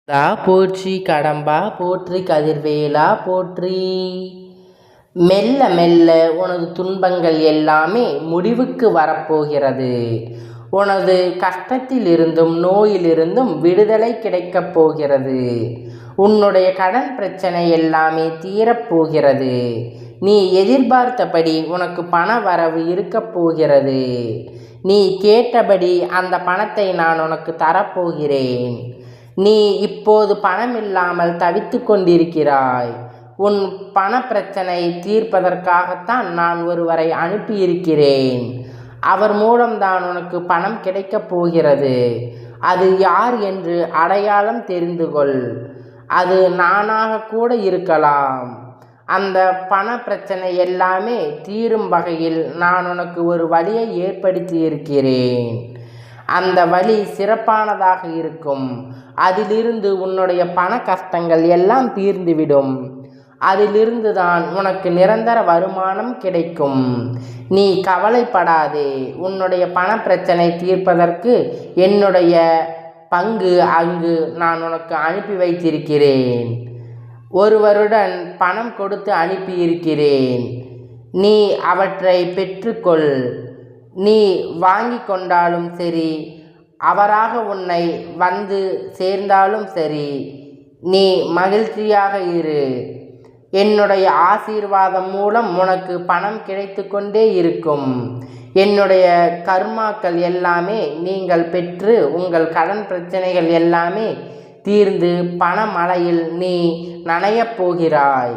தா போற்றி கடம்பா போற்றி கதிர்வேலா போற்றி. மெல்ல மெல்ல உனது துன்பங்கள் எல்லாமே முடிவுக்கு வரப்போகிறது. உனது கஷ்டத்திலிருந்தும் நோயிலிருந்தும் விடுதலை கிடைக்கப் போகிறது. உன்னுடைய கடன் பிரச்சனை எல்லாமே தீரப்போகிறது. நீ எதிர்பார்த்தபடி உனக்கு பண வரவு இருக்கப் போகிறது. நீ கேட்டபடி அந்த பணத்தை நான் உனக்கு தரப்போகிறேன். நீ இப்போது பணமில்லாமல் தவித்து கொண்டிருக்கிறாய். உன் பண பிரச்சனை தீர்ப்பதற்காகத்தான் நான் ஒருவரை அனுப்பியிருக்கிறேன். அவர் மூலம்தான் உனக்கு பணம் கிடைக்கப் போகிறது. அது யார் என்று அடையாளம் தெரிந்து கொள். அது நானாக கூட இருக்கலாம். அந்த பண பிரச்சனை எல்லாமே தீரும் வகையில் நான் உனக்கு ஒரு வழியை ஏற்படுத்தி இருக்கிறேன். அந்த வழி சிறப்பானதாக இருக்கும். அதிலிருந்து உன்னுடைய பண கஷ்டங்கள் எல்லாம் தீர்ந்துவிடும். அதிலிருந்து தான் உனக்கு நிரந்தர வருமானம் கிடைக்கும். நீ கவலைப்படாதே. உன்னுடைய பண பிரச்சனை தீர்ப்பதற்கு என்னுடைய பங்கு அங்கு நான் உனக்கு அனுப்பி வைத்திருக்கிறேன். ஒருவருடன் பணம் கொடுத்து அனுப்பியிருக்கிறேன். நீ அவற்றை பெற்றுக்கொள். நீ வாங்கி கொண்டாலும் சரி, அவராக உன்னை வந்து சேர்ந்தாலும் சரி, நீ மகிழ்ச்சியாக இரு. என்னுடைய ஆசீர்வாதம் மூலம் உனக்கு பணம் கிடைத்து கொண்டே இருக்கும். என்னுடைய கர்மாக்கள் எல்லாமே நீங்கள் பெற்று உங்கள் கடன் பிரச்சனைகள் எல்லாமே தீர்ந்து பணமழையில் நீ நனையப் போகிறாய்.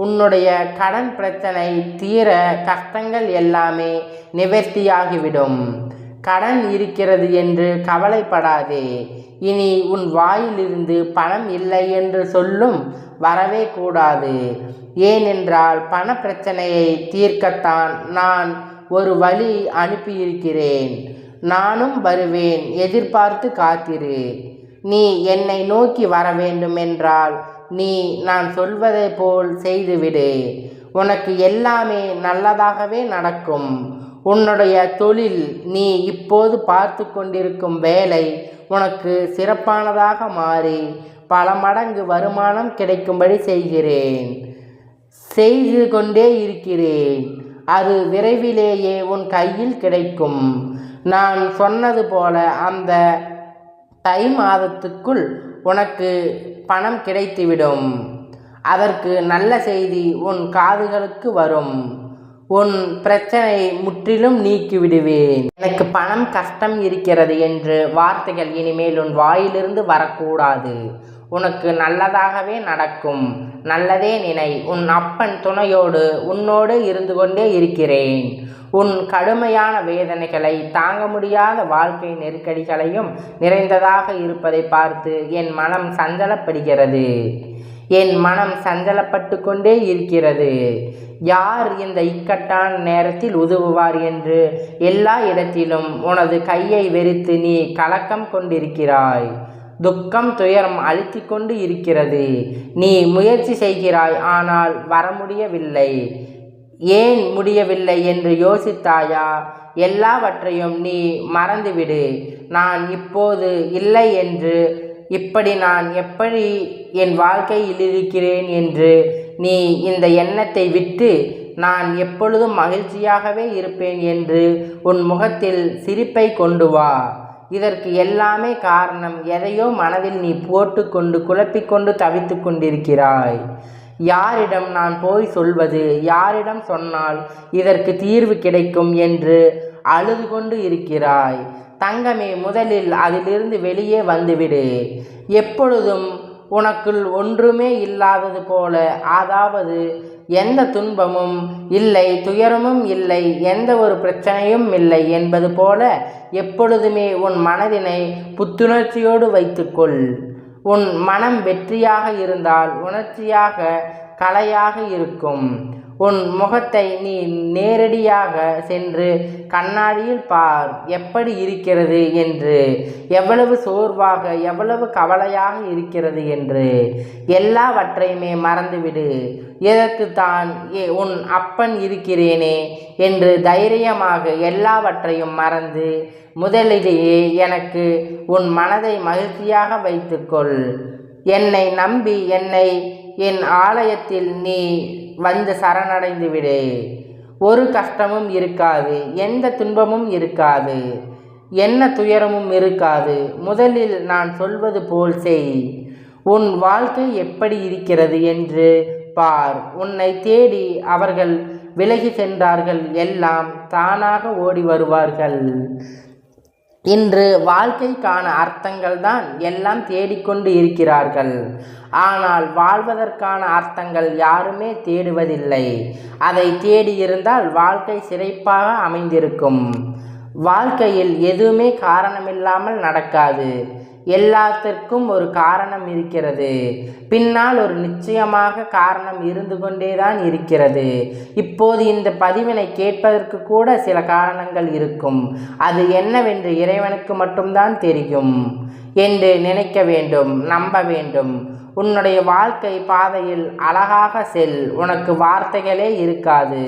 உன்னுடைய கடன் பிரச்சனை தீர கஷ்டங்கள் எல்லாமே நிவர்த்தியாகிவிடும். கடன் இருக்கிறது என்று கவலைப்படாதே. இனி உன் வாயிலிருந்து பணம் இல்லை என்று சொல்லும் வரவே கூடாது. ஏனென்றால் பண பிரச்சனையை தீர்க்கத்தான் நான் ஒரு வழி அனுப்பியிருக்கிறேன். நானும் வருவேன், எதிர்பார்த்து காத்திரு. நீ என்னை நோக்கி வர வேண்டும் என்றால் நீ நான் சொல்வதை போல் செய்துவிடு. உனக்கு எல்லாமே நல்லதாகவே நடக்கும். உன்னுடைய தொழில், நீ இப்போது பார்த்து கொண்டிருக்கும் வேலை உனக்கு சிறப்பானதாக மாறி பல மடங்கு வருமானம் கிடைக்கும்படி செய்து கொண்டே இருக்கிறேன். அது விரைவிலேயே உன் கையில் கிடைக்கும். நான் சொன்னது போல அந்த தை மாதத்துக்குள் உனக்கு பணம் கிடைத்துவிடும். அதற்கு நல்ல செய்தி உன் காதுகளுக்கு வரும். உன் பிரச்சனை முற்றிலும் நீக்கிவிடுவேன். எனக்கு பணம் கஷ்டம் இருக்கிறது என்று வார்த்தைகள் இனிமேல் உன் வாயிலிருந்து வரக்கூடாது. உனக்கு நல்லதாகவே நடக்கும். நல்லதே நினை. உன் அப்பன் துணையோடு உன்னோடு இருந்து கொண்டே இருக்கிறேன். உன் கடுமையான வேதனைகளை, தாங்க முடியாத வாழ்க்கை நெருக்கடிகளையும் நிறைந்ததாக இருப்பதை பார்த்து என் மனம் சஞ்சலப்படுகிறது. என் மனம் சஞ்சலப்பட்டு கொண்டே இருக்கிறது. யார் இந்த இக்கட்டான நேரத்தில் உதவுவார் என்று எல்லா இடத்திலும் உனது கையை வெறித்து நீ கலக்கம் கொண்டிருக்கிறாய். துக்கம், துயரம் அழுத்தி கொண்டு இருக்கிறது. நீ முயற்சி செய்கிறாய், ஆனால் வர முடியவில்லை. ஏன் முடியவில்லை என்று யோசித்தாயா? எல்லாவற்றையும் நீ மறந்துவிடு. நான் இப்போது இல்லை என்று, இப்படி நான் எப்படி என் வாழ்க்கையில் இருக்கிறேன் என்று நீ இந்த எண்ணத்தை விட்டு, நான் எப்பொழுதும் மகிழ்ச்சியாகவே இருப்பேன் என்று உன் முகத்தில் சிரிப்பை கொண்டு வா. இதற்கு எல்லாமே காரணம் எதையோ மனதில் நீ போட்டுக்கொண்டு குழப்பிக்கொண்டு தவித்து கொண்டிருக்கிறாய். யாரிடம் நான் போய் சொல்வது, யாரிடம் சொன்னால் இதற்கு தீர்வு கிடைக்கும் என்று அழுது கொண்டு இருக்கிறாய். தங்கமே, முதலில் அதிலிருந்து வெளியே வந்துவிடு. எப்பொழுதும் உனக்குள் ஒன்றுமே இல்லாதது போல, அதாவது எந்த துன்பமும் இல்லை, துயரமும் இல்லை, எந்த ஒரு பிரச்சனையும் இல்லை என்பது போல எப்பொழுதுமே உன் மனதினை புத்துணர்ச்சியோடு வைத்துக்கொள். உன் மனம் வெற்றியாக இருந்தால் உணர்ச்சியாக கலையாக இருக்கும். உன் முகத்தை நீ நேரடியாக சென்று கண்ணாடியில் பார், எப்படி இருக்கிறது என்று, எவ்வளவு சோர்வாக, எவ்வளவு கவலையாக இருக்கிறது என்று. எல்லாவற்றையுமே மறந்துவிடு. இதற்குத்தான் உன் அப்பன் இருக்கிறேனே என்று தைரியமாக எல்லாவற்றையும் மறந்து முதலிலேயே எனக்கு உன் மனதை மகிழ்ச்சியாக வைத்துக்கொள். என்னை நம்பி என் ஆலயத்தில் நீ வந்து சரணடைந்து விடு. ஒரு கஷ்டமும் இருக்காது, எந்த துன்பமும் இருக்காது, என்ன துயரமும் இருக்காது. முதலில் நான் சொல்வது போல் செய். உன் வாழ்க்கை எப்படி இருக்கிறது என்று பார். உன்னை தேடி அவர்கள் விலகி சென்றார்கள், எல்லாம் தானாக ஓடி வருவார்கள். இன்று வாழ்க்கைக்கான அர்த்தங்கள் தான் எல்லாம் தேடிக்கொண்டு இருக்கிறார்கள். ஆனால் வாழ்வதற்கான அர்த்தங்கள் யாருமே தேடுவதில்லை. அதை தேடி இருந்தால் வாழ்க்கை சிறப்பாக அமைந்திருக்கும். வாழ்க்கையில் எதுவுமே காரணமில்லாமல் நடக்காது. எல்லாத்திற்கும் ஒரு காரணம் இருக்கிறது. பின்னால் ஒரு நிச்சயமாக காரணம் இருந்து கொண்டேதான் இருக்கிறது. இப்போது இந்த பதிவினை கேட்பதற்கு கூட சில காரணங்கள் இருக்கும். அது என்னவென்று இறைவனுக்கு மட்டும்தான் தெரியும் என்று நினைக்க வேண்டும், நம்ப வேண்டும். உன்னுடைய வாழ்க்கை பாதையில் அழகாக செல். உனக்கு வார்த்தைகளே இருக்காது.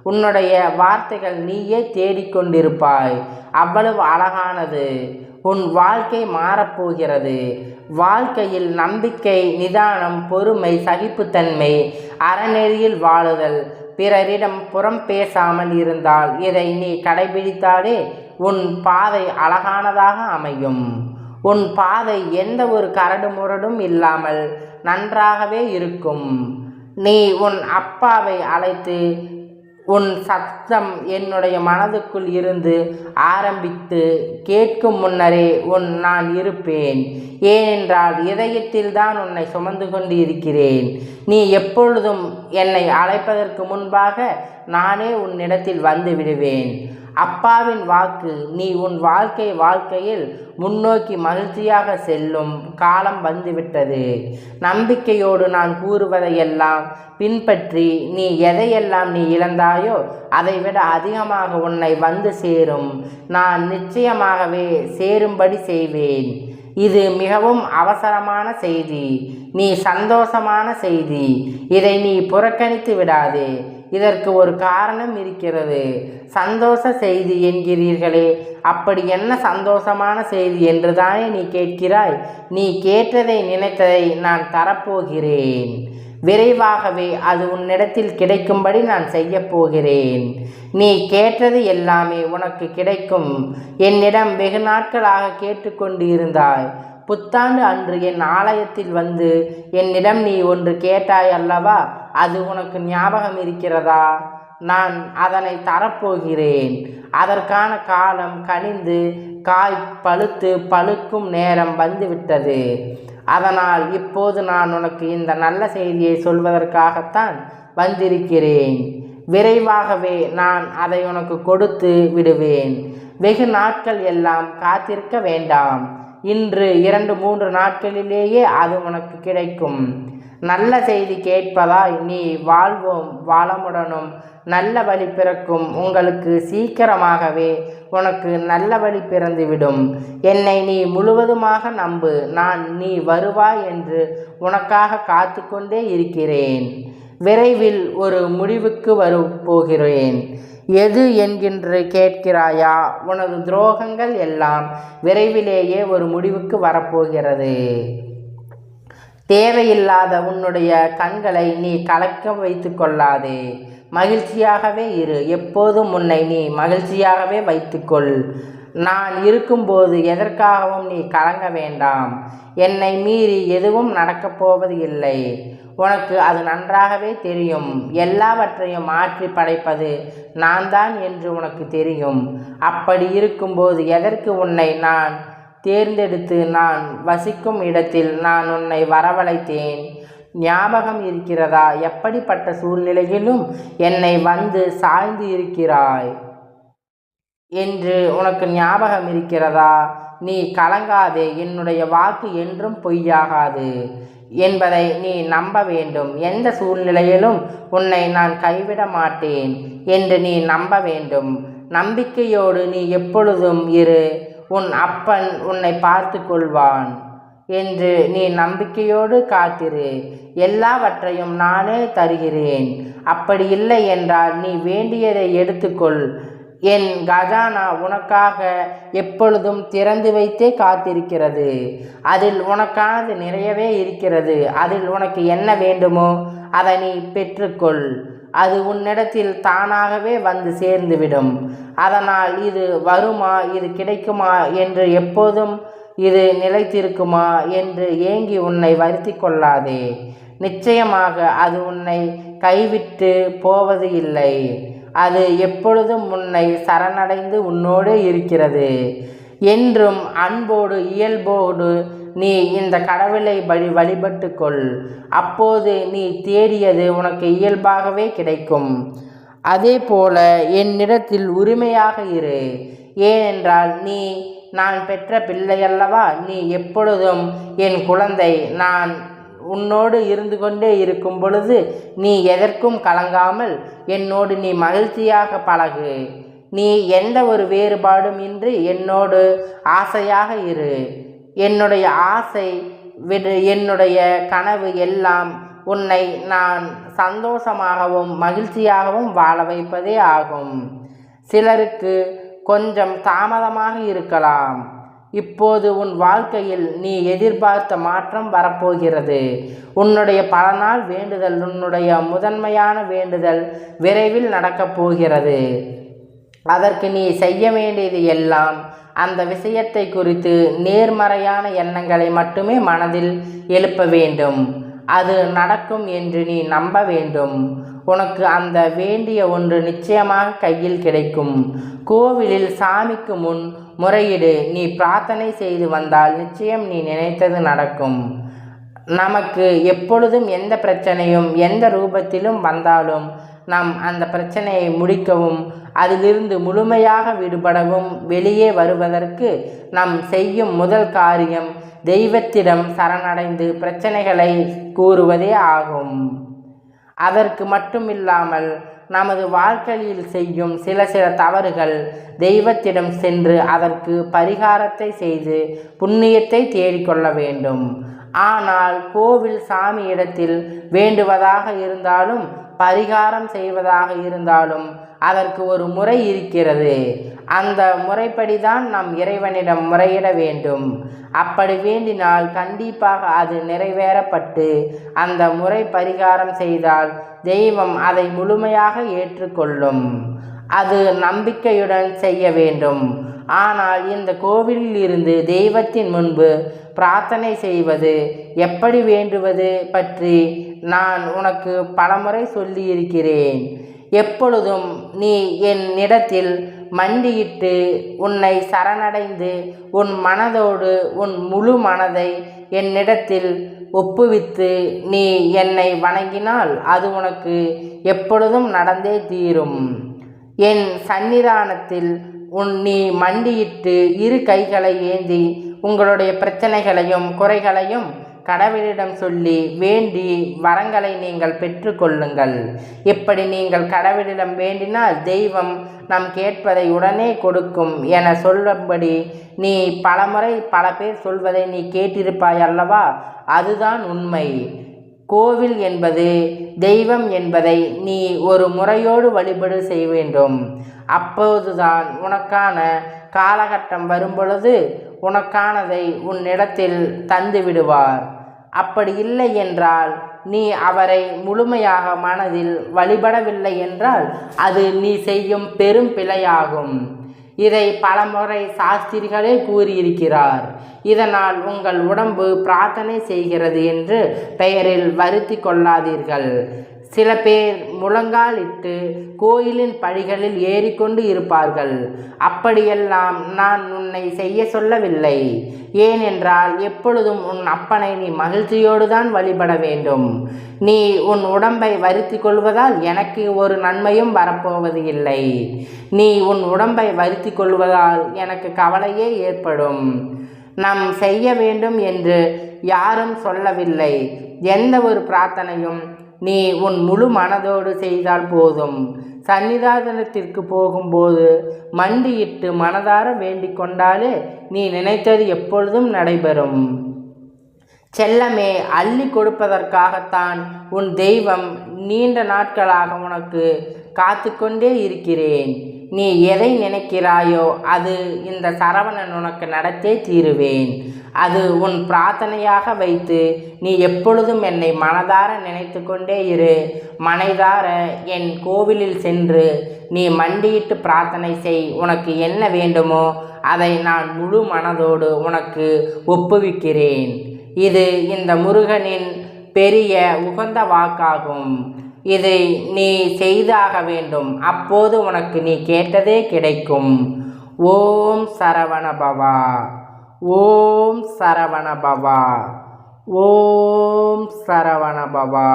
உன்னுடைய வார்த்தைகள் நீயே தேடிக்கொண்டிருப்பாய். அவ்வளவு அழகானது. உன் வாழ்க்கை மாறப்போகிறது. வாழ்க்கையில் நம்பிக்கை, நிதானம், பொறுமை, சகிப்புத்தன்மை, அறநெறியில் வாழுதல், பிறரிடம் புறம் பேசாமல் இருந்தால், இதை நீ கடைபிடித்தாலே உன் பாதை அழகானதாக அமையும். உன் பாதை எந்த ஒரு கரடு முரடும் இல்லாமல் நன்றாகவே இருக்கும். நீ உன் அப்பாவை அழைத்து உன் சத்தம் என்னுடைய மனதுக்குள் இருந்து ஆரம்பித்து கேட்கும் முன்னரே நான் இருப்பேன். ஏனென்றால் இதயத்தில் தான் உன்னை சுமந்து கொண்டு இருக்கிறேன். நீ எப்பொழுதும் என்னை அழைப்பதற்கு முன்பாக நானே உன்னிடத்தில் வந்து விடுவேன். அப்பாவின் வாக்கு. நீ உன் வாழ்க்கையில் முன்னோக்கி மகிழ்ச்சியாக செல்லும் காலம் வந்துவிட்டது. நம்பிக்கையோடு நான் கூறுவதையெல்லாம் பின்பற்றி நீ எதையெல்லாம் நீ இழந்தாயோ அதைவிட அதிகமாக உன்னை வந்து சேரும். நான் நிச்சயமாகவே சேரும்படி செய்வேன். இது மிகவும் அவசரமான செய்தி. நீ சந்தோஷமான செய்தி. இதை நீ புறக்கணித்து விடாதே. இதற்கு ஒரு காரணம் இருக்கிறது. சந்தோஷ செய்தி என்கிறீர்களே, அப்படி என்ன சந்தோஷமான செய்தி என்று தானே நீ கேட்கிறாய். நீ கேட்டதை நினைத்ததை நான் தரப்போகிறேன். விரைவாகவே அது உன்னிடத்தில் கிடைக்கும்படி நான் செய்ய போகிறேன். நீ கேட்டது எல்லாமே உனக்கு கிடைக்கும். என்னிடம் வெகு நாட்களாக கேட்டுக்கொண்டு இருந்தாய். புத்தாண்டு அன்று என் ஆலயத்தில் வந்து என்னிடம் நீ ஒன்று கேட்டாய் அல்லவா? அது உனக்கு ஞாபகம் இருக்கிறதா? நான் அதனை தரப்போகிறேன். அதற்கான காலம் கனிந்து காய் பழுத்து பழுக்கும் நேரம் வந்துவிட்டது. அதனால் இப்போது நான் உனக்கு இந்த நல்ல செய்தியை சொல்வதற்காகத்தான் வந்திருக்கிறேன். விரைவாகவே நான் அதை உனக்கு கொடுத்து விடுவேன். வெகு நாட்கள் எல்லாம் காத்திருக்க வேண்டாம். இன்று 2-3 நாட்களிலேயே அது உனக்கு கிடைக்கும். நல்ல செய்தி கேட்பதாய் நீ வாழ்வோம், வளமுடனும் நல்ல வழி பிறக்கும். உங்களுக்கு சீக்கிரமாகவே உனக்கு நல்ல வழி பிறந்துவிடும். என்னை நீ முழுவதுமாக நம்பு. நீ வருவாய் என்று உனக்காக காத்து கொண்டே இருக்கிறேன். விரைவில் ஒரு முடிவுக்கு வரப்போகிறேன். எது என்கின்ற கேட்கிறாயா? உனது துரோகங்கள் எல்லாம் விரைவிலேயே ஒரு முடிவுக்கு வரப்போகிறது. தேவையில்லாத உன்னுடைய கண்களை நீ கலக்க வைத்து கொள்ளாதே. மகிழ்ச்சியாகவே இரு. எப்போதும் உன்னை நீ மகிழ்ச்சியாகவே வைத்துக்கொள். நான் இருக்கும்போது எதற்காகவும் நீ கலங்க வேண்டாம். என்னை மீறி எதுவும் நடக்கப் போவது இல்லை. உனக்கு அது நன்றாகவே தெரியும். எல்லாவற்றையும் மாற்றி படைப்பது நான் தான் என்று உனக்கு தெரியும். அப்படி இருக்கும்போது எதற்கு உன்னை நான் தேர்ந்தெடுத்து நான் வசிக்கும் இடத்தில் நான் உன்னை வரவழைத்தேன்? ஞாபகம் இருக்கிறதா? எப்படிப்பட்ட சூழ்நிலையிலும் என்னை வந்து சாய்ந்து இருக்கிறாய் என்று உனக்கு ஞாபகம் இருக்கிறதா? நீ கலங்காதே. என்னுடைய வாக்கு என்றும் பொய்யாகாது என்பதை நீ நம்ப வேண்டும். எந்த சூழ்நிலையிலும் உன்னை நான் கைவிட மாட்டேன் என்று நீ நம்ப வேண்டும். நம்பிக்கையோடு நீ எப்பொழுதும் இரு. உன் அப்பன் உன்னை பார்த்து கொள்வான் என்று நீ நம்பிக்கையோடு காத்திரு. எல்லாவற்றையும் நானே தருகிறேன். அப்படி இல்லை என்றால் நீ வேண்டியதை எடுத்துக்கொள். என் கஜானா உனக்காக எப்பொழுதும் திறந்து வைத்தே காத்திருக்கிறது. அதில் உனக்கானது நிறையவே இருக்கிறது. அதில் உனக்கு என்ன வேண்டுமோ அதை நீ பெற்றுக்கொள். அது உன்னிடத்தில் தானாகவே வந்து சேர்ந்துவிடும். அதனால் இது வருமா, இது கிடைக்குமா என்று எப்போதும் இது நிலைத்திருக்குமா என்று ஏங்கி உன்னை வருத்தி கொள்ளாதே. நிச்சயமாக அது உன்னை கைவிட்டு போவது இல்லை. அது எப்பொழுதும் உன்னை சரணடைந்து உன்னோடு இருக்கிறது. என்றும் அன்போடு இயல்போடு நீ இந்த கடவுளை வழிபட்டு கொள். அப்போது நீ தேடியது உனக்கு இயல்பாகவே கிடைக்கும். அதே போல என்னிடத்தில் உரிமையாக இரு. ஏனென்றால் நீ நான் பெற்ற பிள்ளையல்லவா. நீ எப்பொழுதும் என் குழந்தை. நான் உன்னோடு இருந்து கொண்டே இருக்கும் பொழுது நீ எதற்கும் கலங்காமல் என்னோடு நீ மகிழ்ச்சியாக பழகு. நீ எந்த ஒரு வேறுபாடும் இன்றி என்னோடு ஆசையாக இரு. என்னுடைய ஆசை என்னுடைய கனவு எல்லாம் உன்னை நான் சந்தோஷமாகவும் மகிழ்ச்சியாகவும் வாழ வைப்பதே ஆகும். சிலருக்கு கொஞ்சம் தாமதமாக இருக்கலாம். இப்போது உன் வாழ்க்கையில் நீ எதிர்பார்த்த மாற்றம் வரப்போகிறது. உன்னுடைய பல நாள் வேண்டுதல், உன்னுடைய முதன்மையான வேண்டுதல் விரைவில் நடக்கப் போகிறது. அதற்கு நீ செய்ய வேண்டியது எல்லாம் அந்த விஷயத்தை குறித்து நேர்மறையான எண்ணங்களை மட்டுமே மனதில் எழுப்ப வேண்டும். அது நடக்கும் என்று நீ நம்ப வேண்டும். உனக்கு அந்த வேண்டிய ஒன்று நிச்சயமாக கையில் கிடைக்கும். கோவிலில் சாமிக்கு முன் முறையிடு. நீ பிரார்த்தனை செய்து வந்தால் நிச்சயம் நீ நினைத்தது நடக்கும். நமக்கு எப்பொழுதும் எந்த பிரச்சனையும் எந்த ரூபத்திலும் வந்தாலும் நாம் அந்த பிரச்சனையை முடிக்கவும் அதிலிருந்து முழுமையாக விடுபடவும் வெளியே வருவதற்கு நாம் செய்யும் முதல் காரியம் தெய்வத்திடம் சரணடைந்து பிரச்சனைகளை கூறுவதே ஆகும். அதற்கு மட்டுமில்லாமல் நமது வாழ்க்கையில் செய்யும் சில தவறுகள் தெய்வத்திடம் சென்று அதற்கு பரிகாரத்தை செய்து புண்ணியத்தை தேடிக்கொள்ள வேண்டும். ஆனால் கோவில் சாமி இடத்தில் வேண்டுவதாக இருந்தாலும் பரிகாரம் செய்வதாக இருந்தாலும் அதற்கு ஒரு முறை இருக்கிறது. அந்த முறைப்படிதான் நாம் இறைவனிடம் முறையிட வேண்டும். அப்படி வேண்டினால் கண்டிப்பாக அது நிறைவேறப்பட்டு அந்த முறை பரிகாரம் செய்தால் தெய்வம் அதை முழுமையாக ஏற்றுக்கொள்ளும். அது நம்பிக்கையுடன் செய்ய வேண்டும். ஆனால் இந்த கோவிலில் இருந்து தெய்வத்தின் முன்பு பிரார்த்தனை செய்வது, எப்படி வேண்டுவது பற்றி நான் உனக்கு பலமுறை சொல்லியிருக்கிறேன். எப்பொழுதும் நீ என்னிடத்தில் மண்டியிட்டு உன்னை சரணடைந்து உன் மனதோடு உன் முழு மனதை என்னிடத்தில் ஒப்புவித்து நீ என்னை வணங்கினால் அது உனக்கு எப்பொழுதும் நடந்தே தீரும். என் சன்னிதானத்தில் நீ மண்டியிட்டு இரு கைகளை ஏந்தி உங்களுடைய பிரச்சனைகளையும் குறைகளையும் கடவுளிடம் சொல்லி வேண்டி வரங்களை நீங்கள் பெற்றுக்கொள்ளுங்கள். இப்படி நீங்கள் கடவுளிடம் வேண்டினால் தெய்வம் நாம் கேட்பதை உடனே கொடுக்கும் என சொல்லும்படி நீ பலமுறை பல பேர் சொல்வதை நீ கேட்டிருப்பாய் அல்லவா? அதுதான் உண்மை. கோவில் என்பது தெய்வம் என்பதை நீ ஒரு முறையோடு வழிபாடு செய்ய வேண்டும். அப்போதுதான் உனக்கான காலகட்டம் வரும்பொழுது உனக்கானதை உன்னிடத்தில் தந்து விடுவார். அப்படி இல்லை என்றால் நீ அவரை முழுமையாக மனதில் வழிபடவில்லை என்றால் அது நீ செய்யும் பெரும் பிழையாகும். இதை பலமுறை சாஸ்திரிகளே கூறியிருக்கிறார். இதனால் உங்கள் உடம்பு பிரார்த்தனை செய்கிறது என்று பெயரில் வருத்தி கொள்ளாதீர்கள். சில பேர் முழங்கால் இட்டு கோயிலின் படிகளில் ஏறிக்கொண்டு இருப்பார்கள். அப்படியெல்லாம் நான் உன்னை செய்ய சொல்லவில்லை. ஏனென்றால் எப்பொழுதும் உன் அப்பனை நீ மகிழ்ச்சியோடு தான் வழிபட வேண்டும். நீ உன் உடம்பை வருத்தி கொள்வதால் எனக்கு ஒரு நன்மையும் வரப்போவது இல்லை. நீ உன் உடம்பை வருத்தி கொள்வதால் எனக்கு கவலையே ஏற்படும். நாம் செய்ய வேண்டும் என்று யாரும் சொல்லவில்லை. எந்த ஒரு பிரார்த்தனையும் நீ உன் முழு மனதோடு செய்தால் போதும். சன்னிதானத்திற்கு போகும்போது மண்டியிட்டு மனதார வேண்டிக் கொண்டாலே நீ நினைத்தது எப்பொழுதும் நடைபெறும். செல்லமே, அள்ளி கொடுப்பதற்காகத்தான் உன் தெய்வம் நீண்ட நாட்களாக உனக்கு காத்து கொண்டே இருக்கிறேன். நீ எதை நினைக்கிறாயோ அது இந்த சரவணன் உனக்கு நடத்தே தீருவேன். அது உன் பிரார்த்தனையாக வைத்து நீ எப்பொழுதும் என்னை மனதார நினைத்து கொண்டே இரு. மனைதார என் கோவிலில் சென்று நீ மண்டியிட்டு பிரார்த்தனை செய். உனக்கு என்ன வேண்டுமோ அதை நான் முழு மனதோடு உனக்கு ஒப்புவிக்கிறேன். இது இந்த முருகனின் பெரிய உகந்த வாக்காகும். இதை நீ செய்தாக வேண்டும். அப்போது உனக்கு நீ கேட்டதே கிடைக்கும். ஓம் சரவண பவா. ஓம் சரவண பவா. ஓம் சரவண பவா.